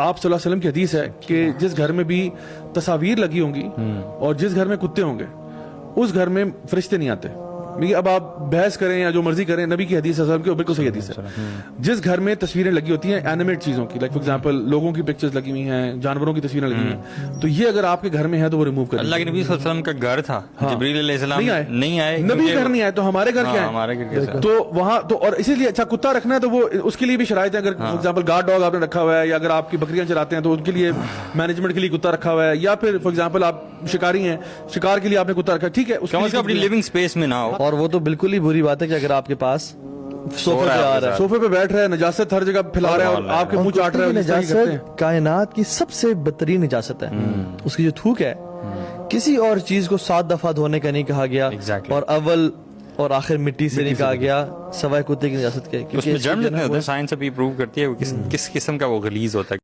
آپ صلی اللہ علیہ وسلم کی حدیث ہے کہ جس گھر میں بھی تصاویر لگی ہوں گی اور جس گھر میں کتے ہوں گے اس گھر میں فرشتے نہیں آتے. اب آپ بحث کریں یا جو مرضی کریں, نبی کی حدیث صلی اللہ علیہ وسلم کی بالکل صحیح حدیث ہے. جس گھر میں تصویریں لگی ہوتی ہیں اینیمیٹ چیزوں کی, لائک فار ایگزامپل لوگوں کی پکچرز لگی ہوئی ہیں, جانوروں کی تصویریں لگی ہوئی ہیں, تو یہ اگر آپ کے گھر میں ہے تو وہ ریموو کریں. اللہ کے نبی صلی اللہ علیہ وسلم کا گھر تھا, جبریل علیہ السلام نہیں آئے, نبی گھر نہیں آئے تو ہمارے گھر کیا ہے, تو وہاں تو اور اسی لیے اچھا کتا رکھنا ہے تو وہ اس کے لیے بھی شرائط ہے. اگر فار ایگزامپل گارڈ ڈاگ آپ نے رکھا ہوا ہے, یا اگر آپ کی بکریاں چلاتے ہیں تو ان کے لیے مینجمنٹ کے لیے کتا رکھا ہوا ہے, یا پھر فار ایگزامپل آپ شکاری ہیں, شکار کے لیے آپ نے کتا رکھا ہے, ٹھیک ہے, اس کے اپنی لیونگ سپیس میں نہ ہو. اور وہ تو بالکل ہی بری بات ہے کہ اگر آپ کے پاس صوفے پہ آ رہا ہے, صوفے پہ بیٹھ رہا ہے, نجاست ہر جگہ پھیلا رہا ہے اور آپ کے منہ چاٹ رہا ہے. نجاست کائنات کی سب سے بدترین نجاست ہے. اس کی جو تھوک ہے کسی اور چیز کو 7 دفعہ دھونے کا نہیں کہا گیا, اور اول اور آخر مٹی سے نہیں کہا گیا سوائے کتے کی نجاست کے, اس میں جرم جتنے ہوتے ہیں سائنس ابھی پروو کرتی ہے کس قسم کا وہ غلیظ ہوتا ہے.